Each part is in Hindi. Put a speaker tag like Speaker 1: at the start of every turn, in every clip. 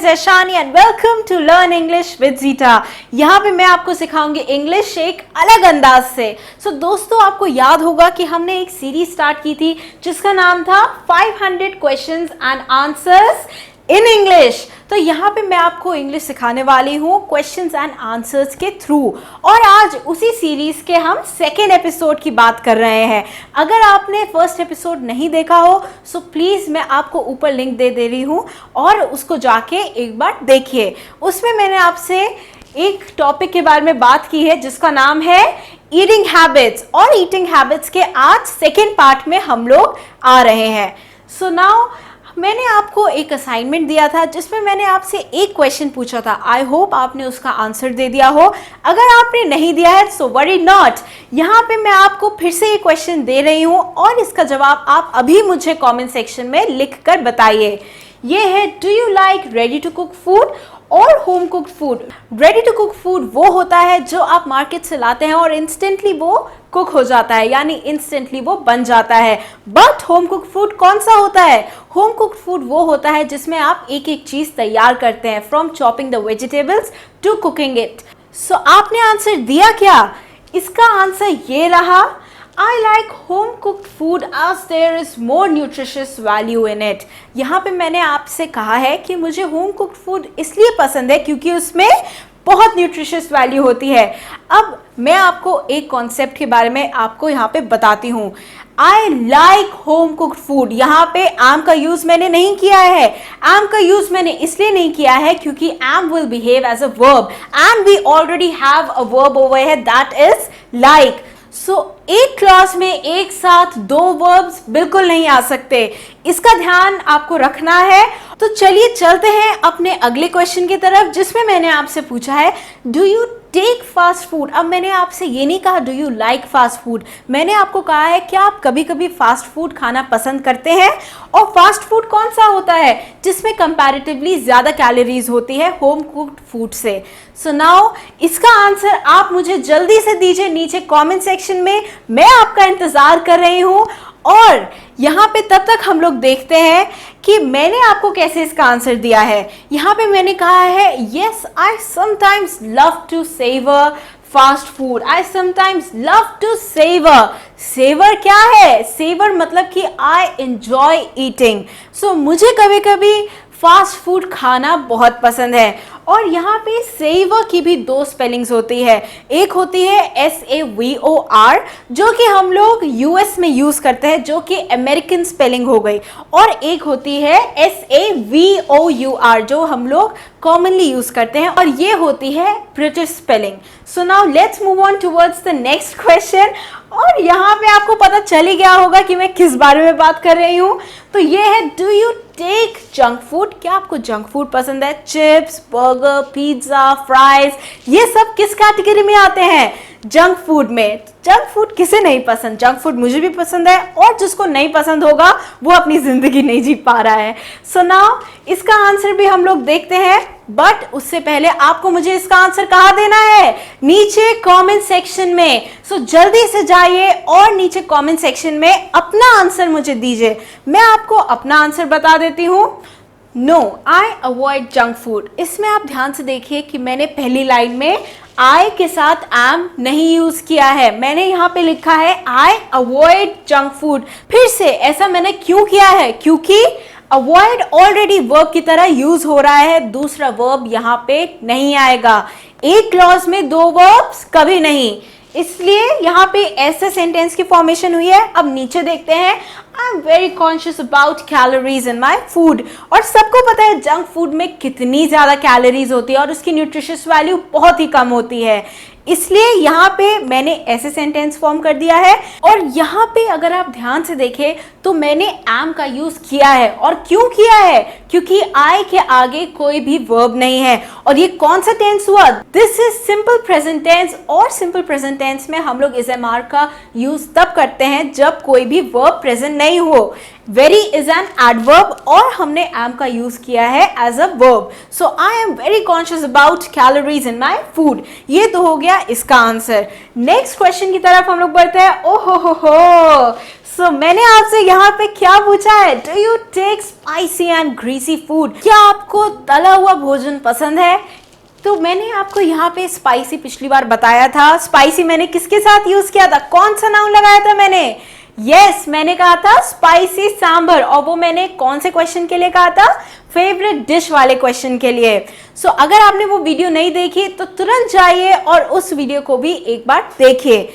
Speaker 1: is Aishani and welcome to Learn English with Zita। यहाँ पे मैं आपको सिखाऊंगी इंग्लिश एक अलग अंदाज से। दोस्तों आपको याद होगा कि हमने एक सीरीज स्टार्ट की थी जिसका नाम था 500 questions and answers in English. तो यहाँ पे मैं आपको इंग्लिश सिखाने वाली हूँ क्वेश्चंस एंड आंसर्स के थ्रू, और आज उसी सीरीज के हम सेकेंड एपिसोड की बात कर रहे हैं। अगर आपने फर्स्ट एपिसोड नहीं देखा हो सो प्लीज़ मैं आपको ऊपर लिंक दे रही हूँ और उसको जाके एक बार देखिए। उसमें मैंने आपसे एक टॉपिक के बारे में बात की है जिसका नाम है ईटिंग हैबिट्स, और ईटिंग हैबिट्स के आज सेकेंड पार्ट में हम लोग आ रहे हैं। सो नाउ मैंने आपको एक असाइनमेंट दिया था जिसमें मैंने आपसे एक क्वेश्चन पूछा था। आई होप आपने उसका आंसर दे दिया हो। अगर आपने नहीं दिया है सो वरी नॉट, यहाँ पे मैं आपको फिर से ये क्वेश्चन दे रही हूँ और इसका जवाब आप अभी मुझे कमेंट सेक्शन में लिख कर बताइए। ये है, do you like ready to cook food or home cooked food. Ready to cook food वो होता है जो आप मार्केट से लाते हैं और इंस्टेंटली वो कुक हो जाता है, यानी इंस्टेंटली वो बन जाता है। बट होम कुक्ड फूड कौन सा होता है? होम कुक्ड फूड वो होता है जिसमें आप एक एक चीज तैयार करते हैं, from chopping the vegetables to cooking it. So आपने आंसर दिया क्या? इसका आंसर ये रहा, I like home cooked food as there is more nutritious value in it। यहाँ पे मैंने आपसे कहा है कि मुझे होम कुक्ड फूड इसलिए पसंद है क्योंकि उसमें बहुत न्यूट्रिशियस वैल्यू होती है। अब मैं आपको एक कॉन्सेप्ट के बारे में आपको यहाँ पे बताती हूँ। I like home cooked food, यहाँ पे am का यूज मैंने नहीं किया है। am का यूज मैंने इसलिए नहीं किया है क्योंकि am will behave as a verb and we already have a verb over here that is like। एक क्लॉज में एक साथ दो वर्ब्स बिल्कुल नहीं आ सकते, इसका ध्यान आपको रखना है। तो चलिए चलते हैं अपने अगले क्वेश्चन की तरफ जिसमें मैंने आपसे पूछा है do you take fast food. अब मैंने आपसे ये नहीं कहा do you like fast food, मैंने आपको कहा है कि आप कभी कभी फास्ट फूड खाना पसंद करते हैं। और फास्ट फूड कौन सा होता है जिसमें कंपैरेटिवली ज़्यादा कैलोरीज होती है होम कुक्ड फूड से। सो नाउ इसका आंसर आप मुझे जल्दी से दीजिए नीचे कमेंट सेक्शन में, मैं आपका इंतज़ार कर रही हूँ। और यहाँ पे तब तक हम लोग देखते हैं कि मैंने आपको कैसे इसका आंसर दिया है। यहाँ पे मैंने कहा है yes I sometimes love to savour fast food. I sometimes love to savour. Savour क्या है? सेवर मतलब कि आई एंजॉय ईटिंग। सो मुझे कभी कभी फास्ट फूड खाना बहुत पसंद है। और यहाँ पे सेवर की भी दो स्पेलिंग्स होती है, एक होती है SAVOR जो कि हम लोग US में यूज़ करते हैं, जो कि अमेरिकन स्पेलिंग हो गई, और एक होती है SAVOUR जो हम लोग कॉमनली यूज़ करते हैं, और ये होती है British spelling. So now let's move on towards the next question. और यहाँ पे आपको पता चल ही गया होगा कि मैं किस बारे में बात कर रही हूँ। तो ये है, do you take junk food. क्या आपको जंक फूड पसंद है? चिप्स, बर्गर, पिज्ज़ा, फ्राइज, ये सब किस कैटेगरी में आते हैं? जंक फूड में। जंक फूड किसे नहीं पसंद? जंक फूड मुझे भी पसंद है, और जिसको नहीं पसंद होगा वो अपनी ज़िंदगी नहीं जी पा रहा है। सो नाउ इसका आंसर भी हम लोग देखते हैं, बट उससे पहले आपको मुझे इसका आंसर कहाँ देना है? नीचे कमेंट सेक्शन में। सो जल्दी से जाइए और नीचे कमेंट सेक्शन में अपना आंसर मुझे दीजिए। मैं आपको अपना आंसर बता देती हूँ। No I avoid junk food. इसमें आप ध्यान से देखिए कि मैंने पहली लाइन में आई के साथ एम नहीं यूज किया है, मैंने यहाँ पे लिखा है आई अवॉइड जंक फूड। फिर से ऐसा मैंने क्यों किया है? क्योंकि अवॉइड ऑलरेडी वर्ब की तरह यूज हो रहा है, दूसरा वर्ब यहाँ पे नहीं आएगा। एक क्लॉज में दो वर्ब्स कभी नहीं, इसलिए यहाँ पे ऐसे सेंटेंस की फॉर्मेशन हुई है। अब नीचे देखते हैं, आई am very conscious about calories in my food. और सबको पता है जंक फूड में कितनी ज़्यादा कैलोरीज होती है और उसकी न्यूट्रिशियस वैल्यू बहुत ही कम होती है, इसलिए यहाँ पे मैंने ऐसे सेंटेंस फॉर्म कर दिया है। और यहाँ पे अगर आप ध्यान से देखें तो मैंने am का यूज किया है, और क्यों किया है? क्योंकि I के आगे कोई भी वर्ब नहीं है। और ये कौन सा टेंस हुआ? This is simple present tense, और सिंपल प्रेजेंट टेंस में हम लोग इस MR का यूज तब करते हैं जब कोई भी वर्ब प्रेजेंट नहीं हो। वेरी इज एन एडवर्ब, और हमने am का यूज किया है as a verb. So I am very conscious about calories in my food. ये तो हो गया इसका आंसर। नेक्स्ट क्वेश्चन की तरफ हम लोग बढ़ते हैं। ओहो हो, सो मैंने आपसे यहाँ पे क्या पूछा है, do you take spicy and greasy food? क्या आपको तला हुआ भोजन पसंद है? तो मैंने आपको यहाँ पे स्पाइसी पिछली बार बताया था। स्पाइसी मैंने किसके साथ यूज किया था, कौन सा नाउन लगाया था मैंने? यस, मैंने कहा था स्पाइसी सांभर, और वो मैंने कौन से क्वेश्चन के लिए कहा था? फेवरेट डिश वाले क्वेश्चन के लिए। सो अगर आपने वो वीडियो नहीं देखी तो तुरंत जाइए और उस वीडियो को भी एक बार देखिए।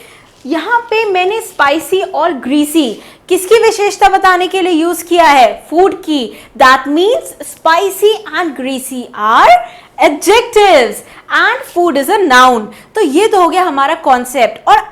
Speaker 1: यहाँ पे मैंने स्पाइसी और ग्रीसी किसकी विशेषता बताने के लिए यूज किया है? फूड की। That means spicy and greasy are adjectives and food is a noun. तो ये तो हो गया हमारा कॉन्सेप्ट। और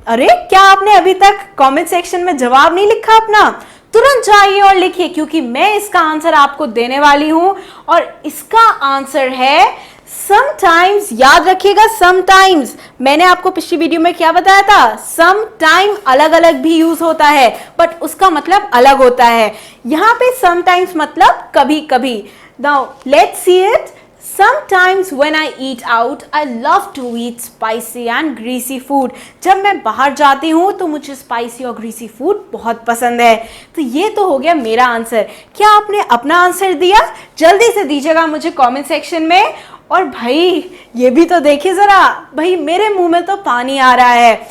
Speaker 1: अरे, क्या आपने अभी तक कमेंट सेक्शन में जवाब नहीं लिखा अपना? तुरंत जाइए और लिखिए, क्योंकि मैं इसका आंसर आपको देने वाली हूं। और इसका आंसर है समटाइम्स। याद रखिएगा, समटाइम्स। मैंने आपको पिछली वीडियो में क्या बताया था? समटाइम अलग अलग भी यूज होता है, बट उसका मतलब अलग होता है। यहां पे समटाइम्स मतलब कभी कभी। Now let's see it. Sometimes when I eat out, I love to eat spicy and greasy food. जब मैं बाहर जाती हूँ तो मुझे स्पाइसी और ग्रीसी फूड बहुत पसंद है। तो ये तो हो गया मेरा आंसर। क्या आपने अपना आंसर दिया? जल्दी से दीजिएगा मुझे कमेंट सेक्शन में। और भाई ये भी तो देखिए जरा, भाई मेरे मुंह में तो पानी आ रहा है।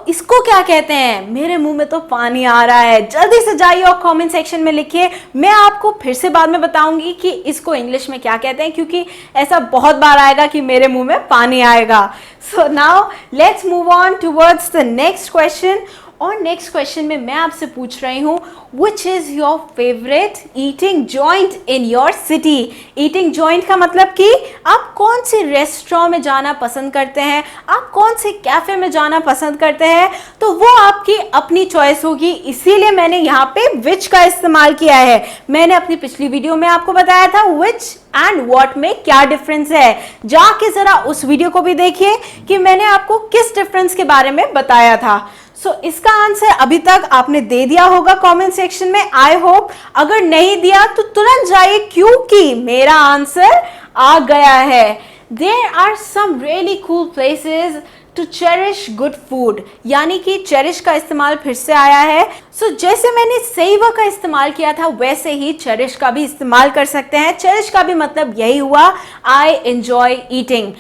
Speaker 1: इसको क्या कहते हैं? मेरे मुंह में तो पानी आ रहा है। जल्दी से जाइए और कमेंट सेक्शन में लिखिए। मैं आपको फिर से बाद में बताऊंगी कि इसको इंग्लिश में क्या कहते हैं, क्योंकि ऐसा बहुत बार आएगा कि मेरे मुंह में पानी आएगा। So now let's move on towards the next question. और नेक्स्ट क्वेश्चन में मैं आपसे पूछ रही हूँ, which is your favourite eating joint in your city? Eating joint का मतलब कि आप कौन से रेस्टोरेंट में जाना पसंद करते हैं, आप कौन से कैफे में जाना पसंद करते हैं, तो वो आपकी अपनी चॉइस होगी। इसीलिए मैंने यहाँ पे विच का इस्तेमाल किया है। मैंने अपनी पिछली वीडियो में आपको बताया था विच एंड व्हाट में क्या डिफरेंस है। जाके जरा उस वीडियो को भी देखिए कि मैंने आपको किस डिफरेंस के बारे में बताया था। इसका आंसर अभी तक आपने दे दिया होगा कमेंट सेक्शन में, आई होप। अगर नहीं दिया तो तुरंत जाइए, क्योंकि मेरा आंसर आ गया है। There are some really cool places to cherish good food, यानी कि चेरिश का इस्तेमाल फिर से आया है। जैसे मैंने सेवर का इस्तेमाल किया था, वैसे ही चेरिश का भी इस्तेमाल कर सकते हैं। चेरिश का भी मतलब यही हुआ, आई एंजॉय ईटिंग।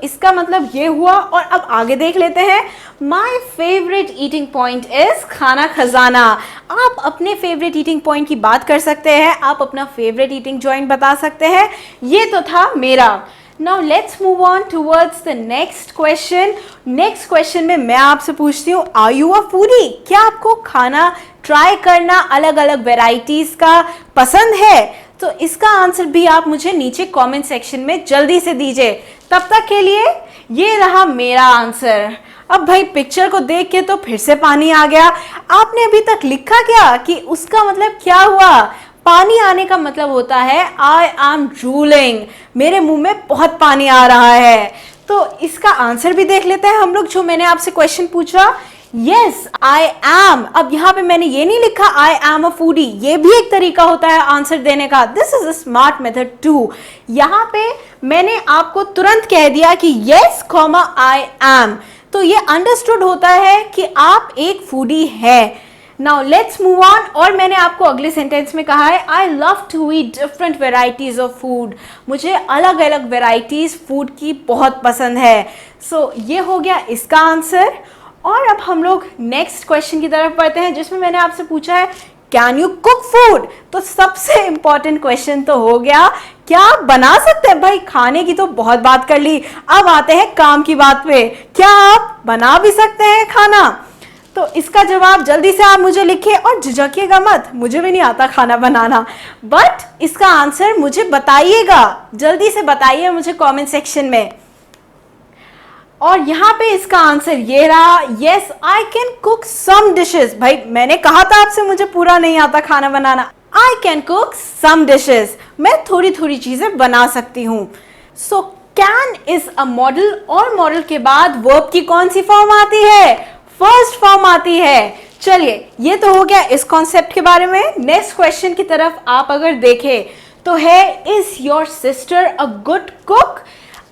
Speaker 1: इसका मतलब ये हुआ। और अब आगे देख लेते हैं। My favourite eating point is खाना खजाना। आप अपने फेवरेट ईटिंग पॉइंट की बात कर सकते हैं, आप अपना फेवरेट ईटिंग जॉइंट बता सकते हैं। ये तो था मेरा। Now let's move on towards the next question. Next question में मैं आपसे पूछती हूँ, Are you a foodie? क्या आपको खाना ट्राई करना, अलग अलग वेराइटीज का पसंद है? तो इसका आंसर भी आप मुझे नीचे कमेंट सेक्शन में जल्दी से दीजिए। तब तक के लिए ये रहा मेरा आंसर। अब भाई पिक्चर को देख के तो फिर से पानी आ गया। आपने अभी तक लिखा क्या कि उसका मतलब क्या हुआ? पानी आने का मतलब होता है आई एम ड्रूलिंग, मेरे मुंह में बहुत पानी आ रहा है। तो इसका आंसर भी देख लेते हैं हम लोग, जो मैंने आपसे क्वेश्चन पूछा। Yes, I am. अब यहाँ पे मैंने ये नहीं लिखा आई एम अ फूडी, ये भी एक तरीका होता है आंसर देने का। This is a smart method to. यहाँ पे मैंने आपको तुरंत कह दिया कि यस कॉमा आई एम, तो ये अंडरस्टूड होता है कि आप एक फूडी है। Now let's move on. और मैंने आपको अगले सेंटेंस में कहा है, I love to eat different varieties of food. मुझे अलग अलग वेराइटीज फूड की बहुत पसंद है। ये हो गया इसका आंसर। और अब हम लोग नेक्स्ट क्वेश्चन की तरफ बढ़ते हैं, जिसमें मैंने आपसे पूछा है कैन यू कुक फूड? तो सबसे इंपॉर्टेंट क्वेश्चन तो हो गया, क्या आप बना सकते हैं? भाई खाने की तो बहुत बात कर ली, अब आते हैं काम की बात पे। क्या आप बना भी सकते हैं खाना? तो इसका जवाब जल्दी से आप मुझे लिखिए, और झिझकिएगा मत, मुझे भी नहीं आता खाना बनाना, बट इसका आंसर मुझे बताइएगा। जल्दी से बताइए मुझे कमेंट सेक्शन में। और यहाँ पे इसका आंसर ये रहा, yes I can cook some dishes. भाई मैंने कहा था आपसे मुझे पूरा नहीं आता खाना बनाना। I can cook some dishes, मैं थोड़ी थोड़ी चीजें बना सकती हूँ। So can is a modal, और मॉडल के बाद वर्ब की कौन सी फॉर्म आती है? फर्स्ट फॉर्म आती है। चलिए, ये तो हो गया इस कॉन्सेप्ट के बारे में। नेक्स्ट क्वेश्चन की तरफ आप अगर देखें तो है, is your sister a good cook?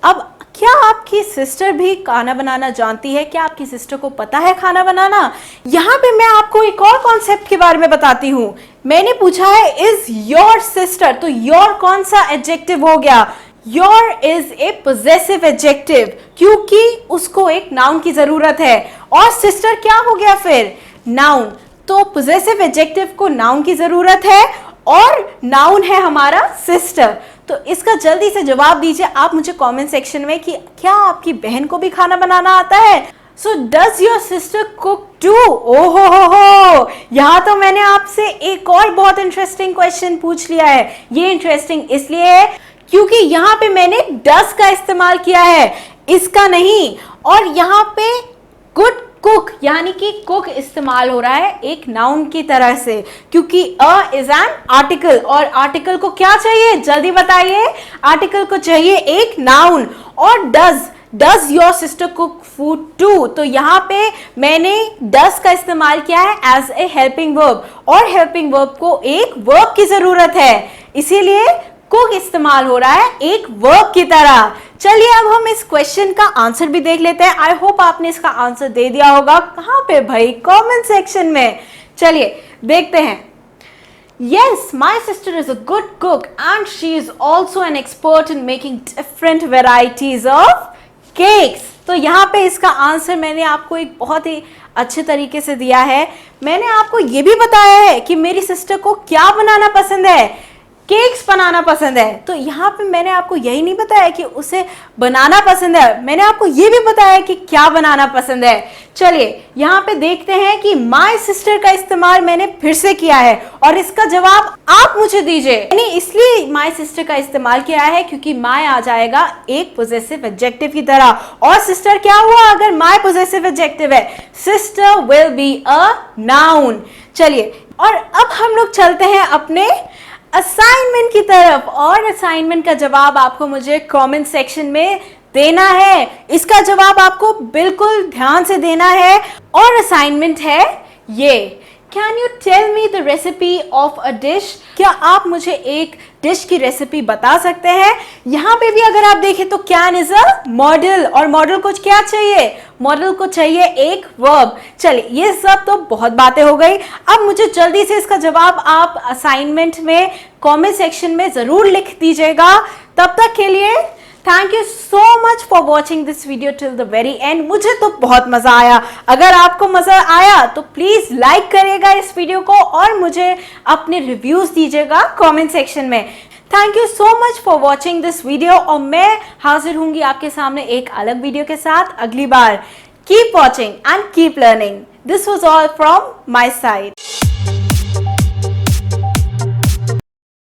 Speaker 1: अब क्या आपकी सिस्टर भी खाना बनाना जानती है? क्या आपकी सिस्टर को पता है खाना बनाना? यहाँ पे मैं आपको एक और कॉन्सेप्ट के बारे में बताती हूँ। मैंने पूछा है इज योर सिस्टर, तो योर कौन सा एडजेक्टिव हो गया? Your is a possessive adjective, क्योंकि उसको एक नाउन की जरूरत है। और सिस्टर क्या हो गया फिर? नाउन। तो पोजेसिव एडजेक्टिव को नाउन की जरूरत है और नाउन है हमारा सिस्टर। तो इसका जल्दी से जवाब दीजिए आप मुझे कमेंट सेक्शन में कि क्या आपकी बहन को भी खाना बनाना आता है? So does your sister cook too? ओहो हो, यहाँ तो मैंने आपसे एक और बहुत इंटरेस्टिंग क्वेश्चन पूछ लिया है। ये इंटरेस्टिंग इसलिए है क्योंकि यहाँ पे मैंने डज का इस्तेमाल किया है, इसका नहीं। और यहाँ पे गुड कुक यानी कि कुक इस्तेमाल हो रहा है एक नाउन की तरह से, क्योंकि अ इज एन आर्टिकल और आर्टिकल को क्या चाहिए? जल्दी बताइए। आर्टिकल को चाहिए एक नाउन। और does your sister cook food too, तो यहाँ पे मैंने डज का इस्तेमाल किया है एज ए हेल्पिंग वर्ब, और हेल्पिंग वर्ब को एक वर्ब की जरूरत है, इसीलिए कुक इस्तेमाल हो रहा है एक वर्ब की तरह। चलिए अब हम इस क्वेश्चन का आंसर भी देख लेते हैं। आई होप आपने इसका आंसर दे दिया होगा। कहां पे भाई? कमेंट सेक्शन में। चलिए देखते हैं। Yes, my sister is a good cook and she is also an expert in making different varieties of cakes. तो यहाँ पे इसका आंसर मैंने आपको एक बहुत ही अच्छे तरीके से दिया है। मैंने आपको ये भी बताया है कि मेरी सिस्टर को क्या बनाना पसंद है? केक्स बनाना पसंद है। तो यहाँ पे मैंने आपको यही नहीं बताया कि उसे बनाना पसंद है, मैंने आपको ये भी बताया कि क्या बनाना पसंद है। चलिए यहाँ पे देखते हैं कि माय सिस्टर का इस्तेमाल मैंने फिर से किया है और इसका जवाब आप मुझे दीजिए। मैंने इसलिए माय सिस्टर का इस्तेमाल किया है क्योंकि माय आ जाएगा एक पोजेसिव एडजेक्टिव की तरह, और सिस्टर क्या हुआ अगर माय पोजेसिव एडजेक्टिव है? Sister will be a noun. चलिए और अब हम लोग चलते हैं अपने असाइनमेंट की तरफ, और असाइनमेंट का जवाब आपको मुझे कमेंट सेक्शन में देना है। इसका जवाब आपको बिल्कुल ध्यान से देना है, और असाइनमेंट है ये। Can you tell me the recipe of a dish? क्या आप मुझे एक डिश की रेसिपी बता सकते हैं? यहाँ पे भी अगर आप देखें तो कैन इज अ मॉडल, और मॉडल को क्या चाहिए? मॉडल को चाहिए एक वर्ब। चलिए ये सब तो बहुत बातें हो गई। अब मुझे जल्दी से इसका जवाब आप असाइनमेंट में कमेंट सेक्शन में जरूर लिख दीजिएगा। तब तक के लिए thank you so much for watching this video till the very and. मुझे तो बहुत मजा आया। अगर आपको मजा आया तो प्लीज लाइक करिएगा इस वीडियो को और मुझे अपने रिव्यूज दीजिएगा कमेंट सेक्शन में। Thank you so much for watching this video, और मैं हाजिर होंगी आपके सामने एक अलग वीडियो के साथ अगली बार। Keep watching and keep learning. This was all from my side.